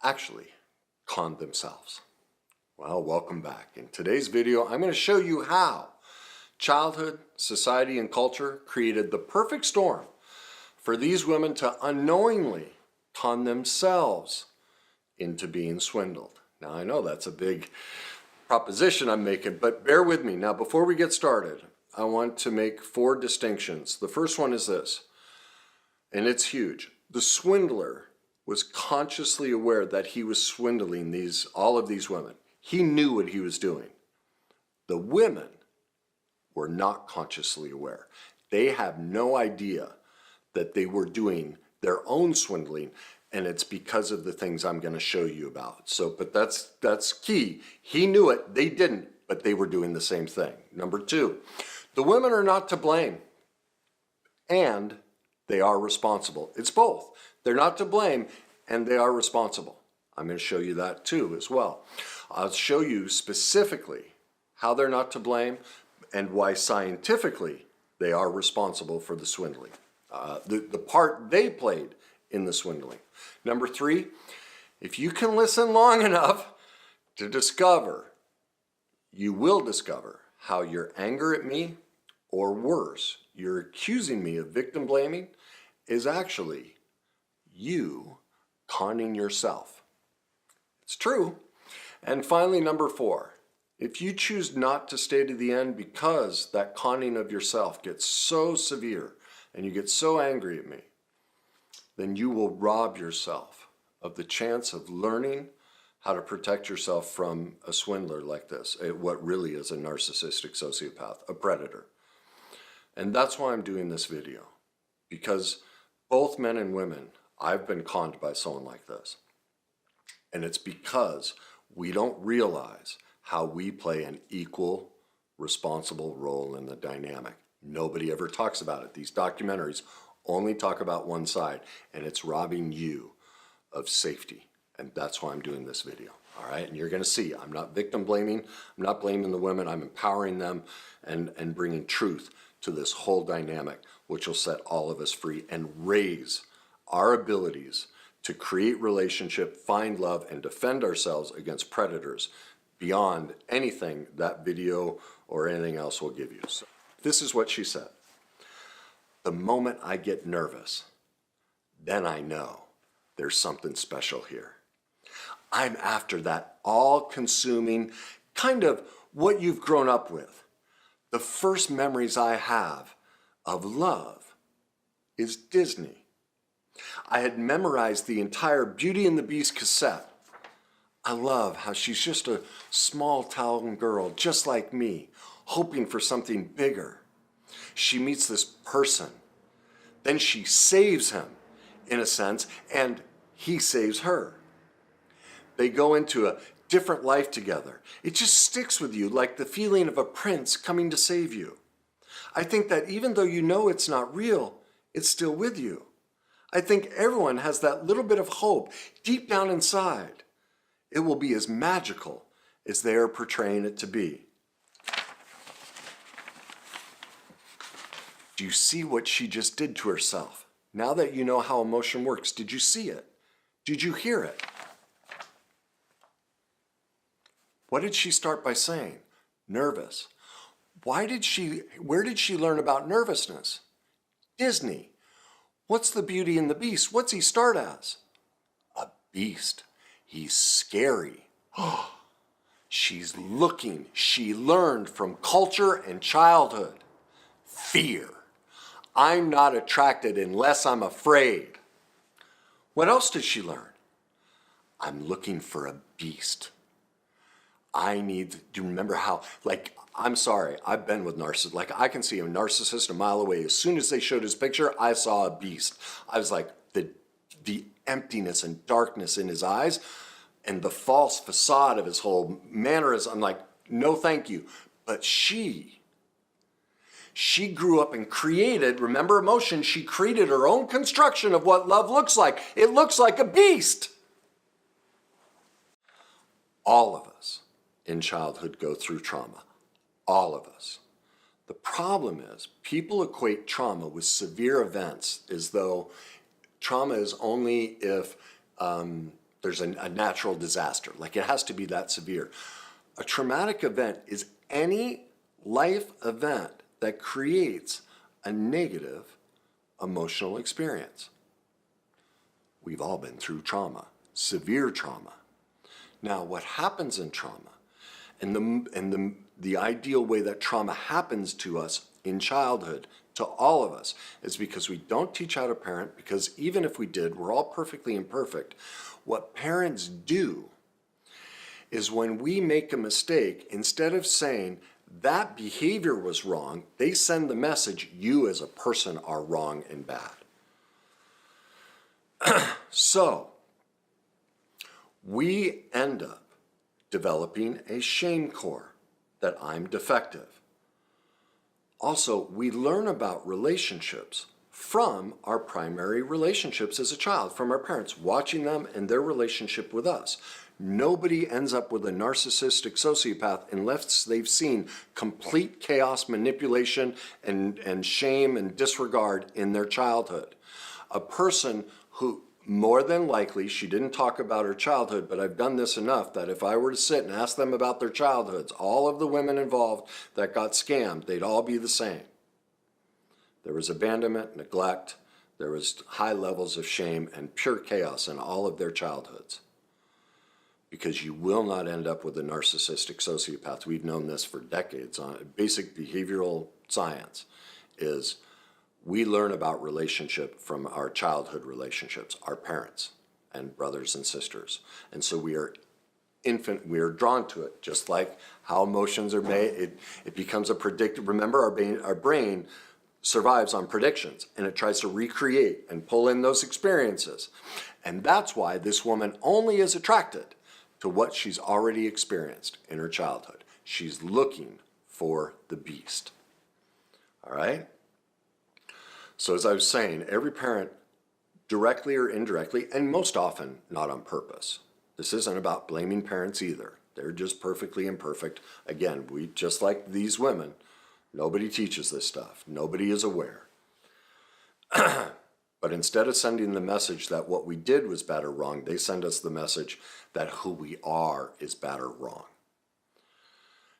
actually conned themselves. Well, welcome back. In today's video, I'm going to show you how childhood, society, and culture created the perfect storm for these women to unknowingly con themselves into being swindled. Now, I know that's a big proposition I'm making, but bear with me. Now, before we get started, I want to make 4 distinctions. The first one is this, and it's huge. The swindler was consciously aware that he was swindling all of these women. He knew what he was doing. The women were not consciously aware. They have no idea that they were doing their own swindling, and it's because of the things I'm going to show you about. But that's key. He knew it, they didn't, but they were doing the same thing. Number 2, the women are not to blame, and they are responsible. It's both. They're not to blame, and they are responsible. I'm going to show you that too as well. I'll show you specifically how they're not to blame and why scientifically they are responsible for the swindling. The part they played in the swindling. Number 3, if you can listen long enough to discover, you will discover how your anger at me, or worse, you're accusing me of victim blaming, is actually you conning yourself. It's true. And finally, number 4, if you choose not to stay to the end because that conning of yourself gets so severe and you get so angry at me, then you will rob yourself of the chance of learning how to protect yourself from a swindler like this, what really is a narcissistic sociopath, a predator. And that's why I'm doing this video, because both men and women, I've been conned by someone like this. And it's because we don't realize how we play an equal, responsible role in the dynamic. Nobody ever talks about it. These documentaries only talk about one side, and it's robbing you of safety. And that's why I'm doing this video. All right, and you're going to see, I'm not victim blaming. I'm not blaming the women. I'm empowering them and bringing truth to this whole dynamic, which will set all of us free and raise our abilities to create relationship, find love, and defend ourselves against predators beyond anything that video or anything else will give you. So, this is what she said. The moment I get nervous, then I know there's something special here. I'm after that all-consuming, kind of what you've grown up with. The first memories I have of love is Disney. I had memorized the entire Beauty and the Beast cassette. I love how she's just a small town girl, just like me, hoping for something bigger. She meets this person. Then she saves him, in a sense, and he saves her. They go into a different life together. It just sticks with you like the feeling of a prince coming to save you. I think that even though you know it's not real, it's still with you. I think everyone has that little bit of hope deep down inside. It will be as magical as they are portraying it to be. Do you see what she just did to herself? Now that you know how emotion works, did you see it? Did you hear it? What did she start by saying? Nervous. Where did she learn about nervousness? Disney. What's the Beauty and the Beast? What's he start as? A beast. He's scary. She's looking. She learned from culture and childhood. Fear. I'm not attracted unless I'm afraid. What else did she learn? I'm looking for a beast. Do you remember how, I'm sorry, I've been with narcissists. I can see a narcissist a mile away. As soon as they showed his picture, I saw a beast. I was like, the emptiness and darkness in his eyes and the false facade of his whole mannerism. I'm like, no, thank you. But she grew up and created, remember emotion, she created her own construction of what love looks like. It looks like a beast. All of us in childhood go through trauma. All of us. The problem is people equate trauma with severe events as though trauma is only if there's a natural disaster. Like it has to be that severe. A traumatic event is any life event that creates a negative emotional experience. We've all been through trauma, severe trauma. Now, what happens in trauma, and the ideal way that trauma happens to us in childhood, to all of us, is because we don't teach how to parent, because even if we did, we're all perfectly imperfect. What parents do is when we make a mistake, instead of saying that behavior was wrong, they send the message, you as a person are wrong and bad. So, we end up developing a shame core that I'm defective. Also, we learn about relationships from our primary relationships as a child, from our parents, watching them and their relationship with us. Nobody ends up with a narcissistic sociopath unless they've seen complete chaos, manipulation, and shame and disregard in their childhood. A person who, more than likely, she didn't talk about her childhood, but I've done this enough that if I were to sit and ask them about their childhoods, all of the women involved that got scammed, they'd all be the same. There was abandonment, neglect, there was high levels of shame and pure chaos in all of their childhoods. Because you will not end up with a narcissistic sociopath. We've known this for decades. Basic behavioral science is we learn about relationship from our childhood relationships, our parents and brothers and sisters. And so we are drawn to it, just like how emotions are made. It becomes a predictive. Remember, our brain survives on predictions, and it tries to recreate and pull in those experiences. And that's why this woman only is attracted to what she's already experienced in her childhood. She's looking for the beast. All right? So as I was saying, every parent, directly or indirectly, and most often not on purpose. This isn't about blaming parents either. They're just perfectly imperfect. Again, just like these women, nobody teaches this stuff. Nobody is aware. But instead of sending the message that what we did was bad or wrong, they send us the message that who we are is bad or wrong.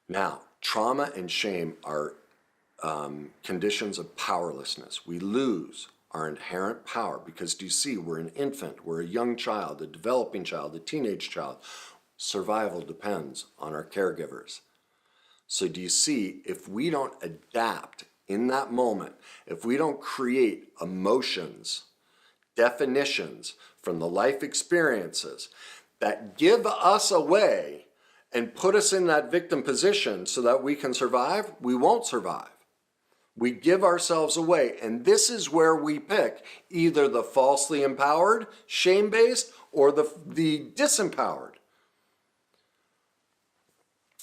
Now, trauma and shame are conditions of powerlessness. We lose our inherent power because, do you see, we're an infant, we're a young child, a developing child, a teenage child. Survival depends on our caregivers. So do you see, if we don't adapt in that moment, if we don't create emotions, definitions from the life experiences that give us away and put us in that victim position so that we can survive, we won't survive. We give ourselves away, and this is where we pick either the falsely empowered, shame-based, or the disempowered.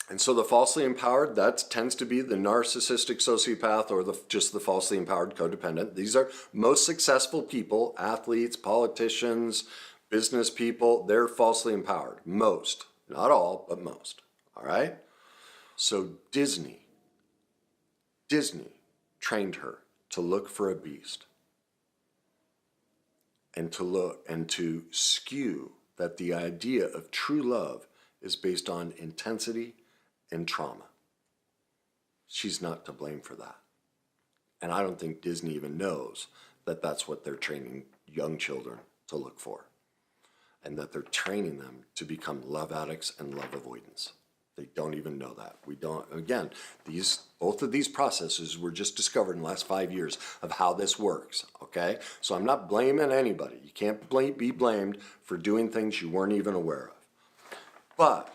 And so the falsely empowered, that tends to be the narcissistic sociopath or just the falsely empowered codependent. These are most successful people, athletes, politicians, business people. They're falsely empowered. Most, not all, but most. All right? So Disney trained her to look for a beast and to skew that the idea of true love is based on intensity and trauma. She's not to blame for that. And I don't think Disney even knows that that's what they're training young children to look for. And that they're training them to become love addicts and love avoidance. They don't even know that. We don't, again, both of these processes were just discovered in the last 5 years of how this works, okay? So I'm not blaming anybody. You can't be blamed for doing things you weren't even aware of. But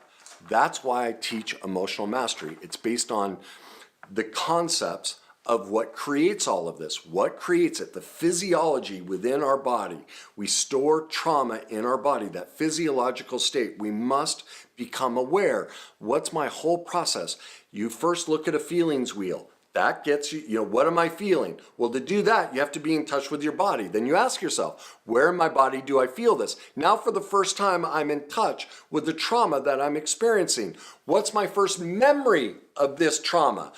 that's why I teach emotional mastery. It's based on the concepts of what creates all of this, what creates it, the physiology within our body. We store trauma in our body, that physiological state. We must become aware. What's my whole process? You first look at a feelings wheel. That gets you, what am I feeling? Well, to do that, you have to be in touch with your body. Then you ask yourself, where in my body do I feel this? Now, for the first time, I'm in touch with the trauma that I'm experiencing. What's my first memory of this trauma?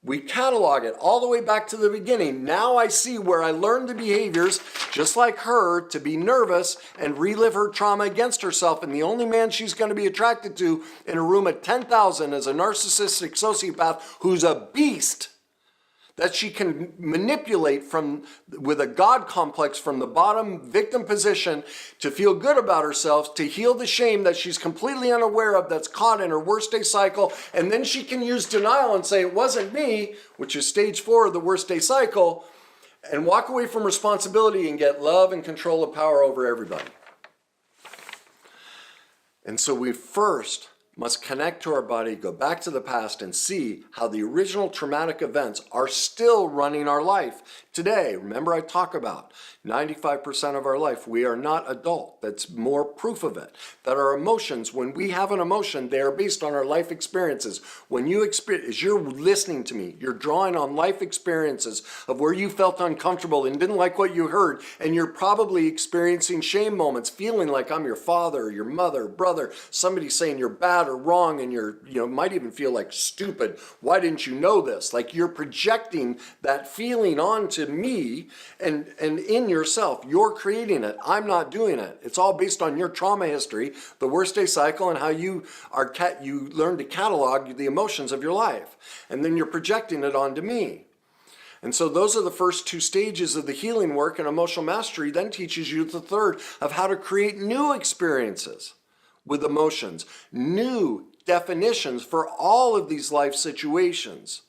We catalog it all the way back to the beginning. Now I see where I learned the behaviors, just like her, to be nervous and relive her trauma against herself. And the only man she's going to be attracted to in a room at 10,000 is a narcissistic sociopath who's a beast that she can manipulate with a God complex from the bottom victim position to feel good about herself, to heal the shame that she's completely unaware of that's caught in her worst day cycle. And then she can use denial and say, it wasn't me, which is stage 4 of the worst day cycle, and walk away from responsibility and get love and control of power over everybody. And so we first must connect to our body, go back to the past, and see how the original traumatic events are still running our life today. Remember, I talk about 95% of our life, we are not adult. That's more proof of it. That our emotions, when we have an emotion, they are based on our life experiences. When you experience, as you're listening to me, you're drawing on life experiences of where you felt uncomfortable and didn't like what you heard, and you're probably experiencing shame moments, feeling like I'm your father, your mother, brother, somebody saying you're bad or wrong, and might even feel like stupid. Why didn't you know this? Like you're projecting that feeling onto me and in yourself. You're creating it. I'm not doing it. It's all based on your trauma history, the worst day cycle, and how you learn to catalog the emotions of your life. And then you're projecting it onto me. And so those are the first 2 stages of the healing work, and emotional mastery then teaches you the third of how to create new experiences with emotions, new definitions for all of these life situations,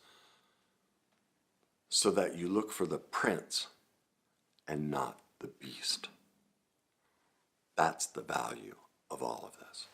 so that you look for the prince and not the beast. That's the value of all of this.